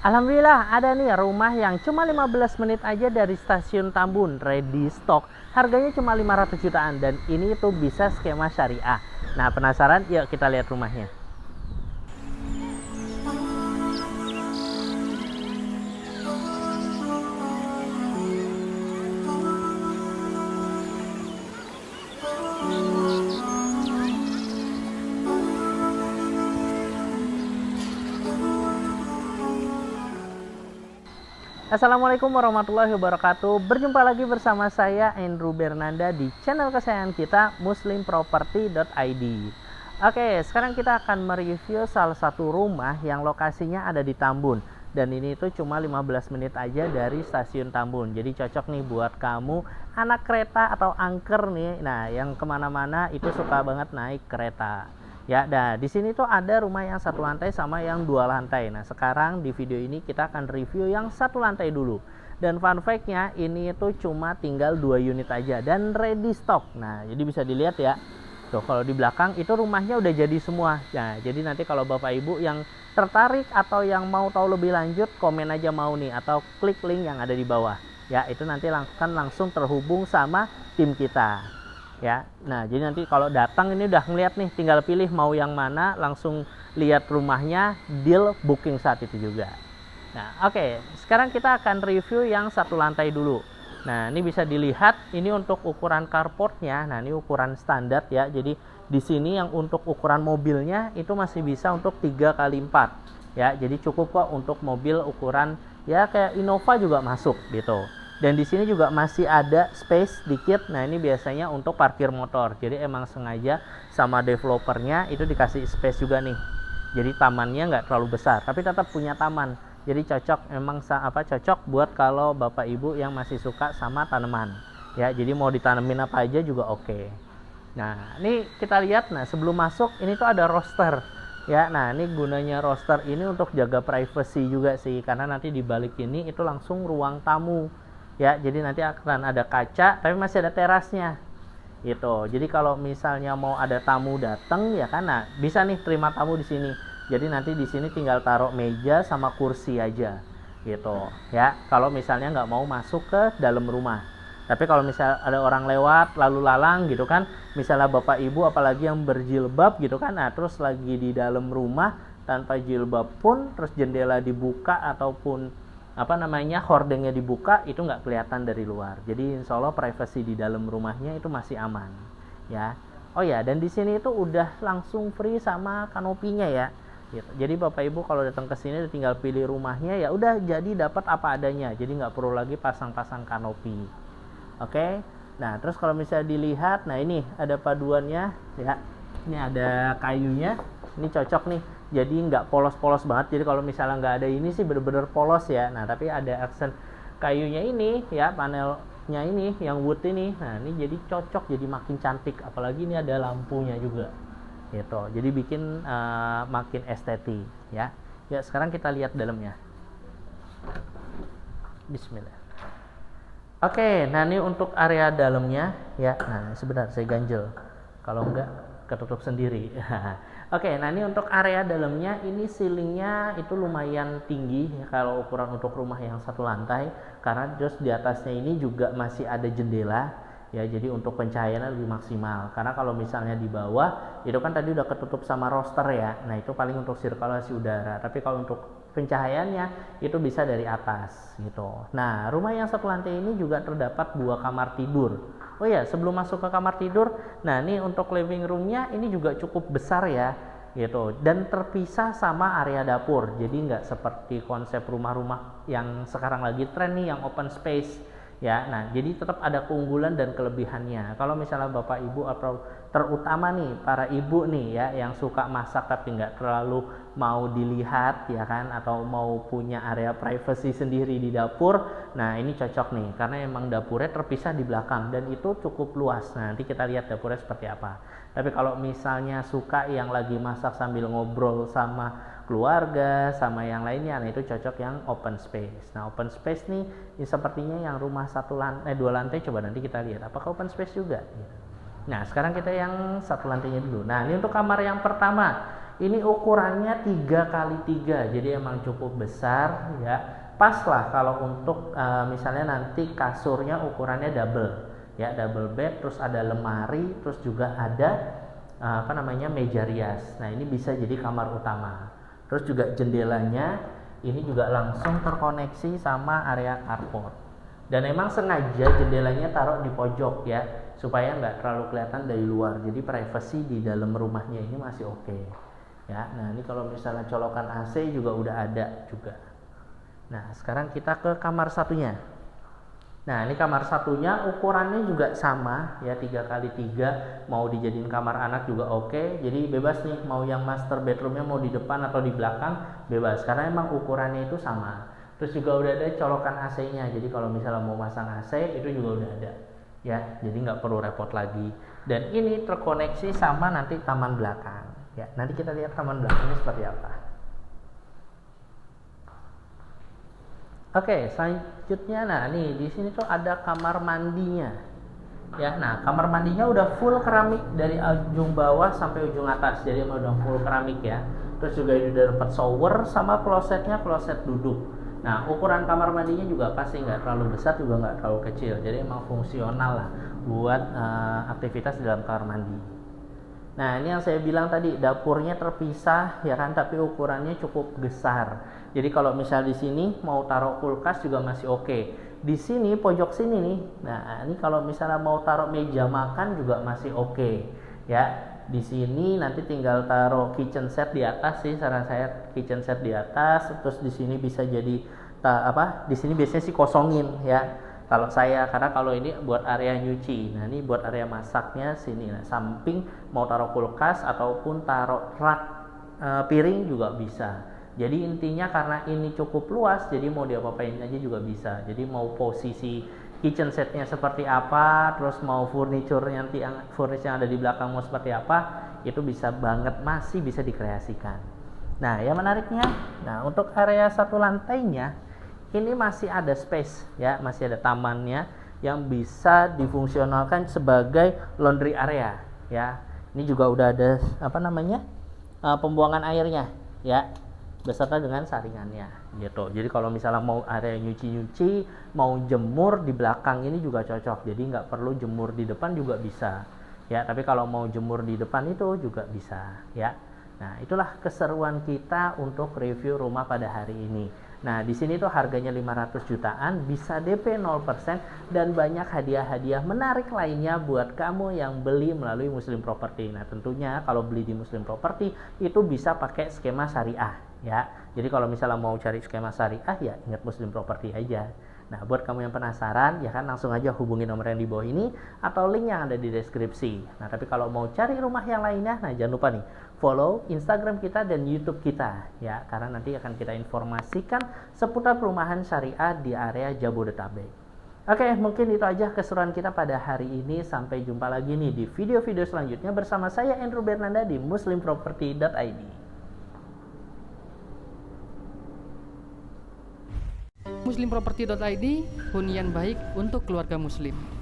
Alhamdulillah ada nih rumah yang cuma 15 menit aja dari stasiun Tambun, ready stock. Harganya cuma 500 jutaan dan ini tuh bisa skema syariah. Nah, penasaran? Yuk kita lihat rumahnya. Assalamualaikum warahmatullahi wabarakatuh. Berjumpa lagi bersama saya Andrew Bernanda di channel kesayangan kita muslimproperty.id. Oke, sekarang kita akan mereview salah satu rumah yang lokasinya ada di Tambun. Dan ini tuh cuma 15 menit aja dari stasiun Tambun. Jadi cocok nih buat kamu anak kereta atau angker nih. Nah, yang kemana-mana itu suka banget naik kereta. Ya, nah di sini tuh ada rumah yang satu lantai sama yang dua lantai. Nah, sekarang di video ini kita akan review yang satu lantai dulu. Dan fun fact-nya ini tuh cuma tinggal 2 unit aja dan ready stock. Nah, jadi bisa dilihat ya. Tuh, kalau di belakang itu rumahnya udah jadi semua. Nah, jadi nanti kalau Bapak Ibu yang tertarik atau yang mau tahu lebih lanjut, komen aja mau nih atau klik link yang ada di bawah. Ya, itu nanti akan langsung terhubung sama tim kita. Ya, nah jadi nanti kalau datang ini udah ngeliat nih, tinggal pilih mau yang mana, langsung lihat rumahnya, deal booking saat itu juga. Nah, oke, sekarang kita akan review yang satu lantai dulu. Nah, ini bisa dilihat ini untuk ukuran carportnya. Nah, ini ukuran standar ya. Jadi di sini yang untuk ukuran mobilnya itu masih bisa untuk 3x4 ya. Jadi cukup kok untuk mobil ukuran ya kayak Innova juga masuk gitu. Dan di sini juga masih ada space dikit. Nah, ini biasanya untuk parkir motor. Jadi emang sengaja sama developernya itu dikasih space juga nih. Jadi tamannya nggak terlalu besar, tapi tetap punya taman. Jadi cocok emang cocok buat kalau Bapak Ibu yang masih suka sama tanaman. Ya, jadi mau ditanemin apa aja juga oke. Nah, ini kita lihat. Nah, sebelum masuk ini tuh ada roster. Ya, nah ini gunanya roster ini untuk jaga privacy juga sih, karena nanti di balik ini itu langsung ruang tamu. Ya, jadi nanti akan ada kaca tapi masih ada terasnya gitu. Jadi kalau misalnya mau ada tamu datang ya kan, nah bisa nih terima tamu di sini. Jadi nanti di sini tinggal taruh meja sama kursi aja gitu ya, kalau misalnya nggak mau masuk ke dalam rumah. Tapi kalau misal ada orang lewat lalu lalang gitu kan, misalnya Bapak Ibu apalagi yang berjilbab gitu kan, nah terus lagi di dalam rumah tanpa jilbab pun, terus jendela dibuka ataupun hordengnya dibuka, itu nggak kelihatan dari luar. Jadi insya Allah privasi di dalam rumahnya itu masih aman ya. Oh ya, dan di sini itu udah langsung free sama kanopinya ya gitu. Jadi Bapak Ibu kalau datang ke sini tinggal pilih rumahnya, ya udah jadi dapat apa adanya, jadi nggak perlu lagi pasang-pasang kanopi. Oke. Nah, terus kalau misalnya dilihat, nah ini ada paduannya ya. Ini ada kayunya, ini cocok nih, jadi nggak polos-polos banget. Jadi kalau misalnya nggak ada ini sih bener-bener polos ya. Nah, tapi ada aksen kayunya ini ya, panelnya ini yang wood ini. Nah, ini jadi cocok, jadi makin cantik. Apalagi ini ada lampunya juga gitu, jadi bikin makin estetik ya. Ya, sekarang kita lihat dalamnya. Bismillah. Oke, nah ini untuk area dalamnya ya. Nah, sebentar saya ganjel, kalau enggak ketutup sendiri. Oke, nah ini untuk area dalamnya, ini ceilingnya itu lumayan tinggi ya, kalau ukuran untuk rumah yang satu lantai, karena terus di atasnya ini juga masih ada jendela ya, jadi untuk pencahayaan lebih maksimal. Karena kalau misalnya di bawah itu kan tadi udah ketutup sama roster ya, nah itu paling untuk sirkulasi udara, tapi kalau untuk pencahayaannya itu bisa dari atas gitu. Nah, rumah yang satu lantai ini juga terdapat 2 kamar tidur. Oh ya, sebelum masuk ke kamar tidur, nah ini untuk living roomnya ini juga cukup besar ya gitu, dan terpisah sama area dapur. Jadi nggak seperti konsep rumah-rumah yang sekarang lagi tren nih yang open space ya. Nah, jadi tetap ada keunggulan dan kelebihannya. Kalau misalnya Bapak Ibu atau terutama nih para ibu nih ya yang suka masak tapi nggak terlalu mau dilihat ya kan, atau mau punya area privacy sendiri di dapur, nah ini cocok nih karena emang dapurnya terpisah di belakang dan itu cukup luas. Nah, nanti kita lihat dapurnya seperti apa. Tapi kalau misalnya suka yang lagi masak sambil ngobrol sama keluarga sama yang lainnya, nah itu cocok yang open space. Nah, open space nih ini sepertinya yang rumah 2 lantai, coba nanti kita lihat apakah open space juga. Nah, sekarang kita yang satu lantainya dulu. Nah, ini untuk kamar yang pertama Ini ukurannya 3x3, jadi emang cukup besar ya. Pas lah kalau untuk misalnya nanti kasurnya ukurannya double ya, double bed, terus ada lemari, terus juga ada meja rias. Nah ini bisa jadi kamar utama. Terus juga jendelanya ini juga langsung terkoneksi sama area carport. Dan emang sengaja jendelanya taruh di pojok ya, supaya nggak terlalu kelihatan dari luar. Jadi privacy di dalam rumahnya ini masih oke. Ya, nah ini kalau misalnya colokan AC juga udah ada juga. Nah sekarang kita ke kamar satunya. Nah ini kamar satunya ukurannya juga sama ya, 3x3, mau dijadiin kamar anak juga oke. Jadi bebas nih, mau yang master bedroomnya mau di depan atau di belakang bebas, karena emang ukurannya itu sama. Terus juga udah ada colokan AC-nya, jadi kalau misalnya mau masang AC itu juga udah ada ya, jadi nggak perlu repot lagi. Dan ini terkoneksi sama nanti taman belakang ya. Nanti kita lihat taman belakangnya seperti apa. Oke, selanjutnya, nah nih di sini tuh ada kamar mandinya ya. Nah kamar mandinya udah full keramik dari ujung bawah sampai ujung atas, jadi udah full keramik ya. Terus juga ini udah dapat shower sama klosetnya, kloset duduk. Nah ukuran kamar mandinya juga pasti nggak terlalu besar juga nggak terlalu kecil, jadi emang fungsional lah buat aktivitas di dalam kamar mandi. Nah ini yang saya bilang tadi, dapurnya terpisah ya kan, tapi ukurannya cukup besar. Jadi kalau misal di sini mau taruh kulkas juga masih oke. Di sini pojok sini nih, nah ini kalau misalnya mau taruh meja makan juga masih oke ya. Di sini nanti tinggal taruh kitchen set di atas sih, saran saya kitchen set di atas. Terus di sini bisa jadi di sini biasanya sih kosongin ya. Kalau saya, karena kalau ini buat area nyuci, nah ini buat area masaknya sini. Nah, samping mau taruh kulkas ataupun taruh rak piring juga bisa. Jadi intinya karena ini cukup luas, jadi mau diapa-apain aja juga bisa. Jadi mau posisi kitchen setnya seperti apa, terus mau furniture yang ada di belakang mau seperti apa, itu bisa banget, masih bisa dikreasikan. Nah yang menariknya, nah untuk area satu lantainya ini masih ada space ya, masih ada tamannya yang bisa difungsionalkan sebagai laundry area ya. Ini juga udah ada pembuangan airnya ya, beserta dengan saringannya gitu. Jadi kalau misalnya mau area nyuci-nyuci, mau jemur di belakang ini juga cocok. Jadi nggak perlu jemur di depan juga bisa ya, tapi kalau mau jemur di depan itu juga bisa ya. Nah itulah keseruan kita untuk review rumah pada hari ini. Nah di sini tuh harganya 500 jutaan, bisa DP 0% dan banyak hadiah-hadiah menarik lainnya buat kamu yang beli melalui Muslim Property. Nah tentunya kalau beli di Muslim Property itu bisa pakai skema syariah ya. Jadi kalau misalnya mau cari skema syariah ya ingat Muslim Property aja. Nah buat kamu yang penasaran ya kan, langsung aja hubungi nomor yang di bawah ini atau link yang ada di deskripsi. Nah tapi kalau mau cari rumah yang lainnya, nah jangan lupa nih follow Instagram kita dan YouTube kita ya, karena nanti akan kita informasikan seputar perumahan syariah di area Jabodetabek. Oke, mungkin itu aja keseruan kita pada hari ini. Sampai jumpa lagi nih di video-video selanjutnya bersama saya Andrew Bernanda di muslimproperty.id. muslimproperty.id, hunian baik untuk keluarga muslim.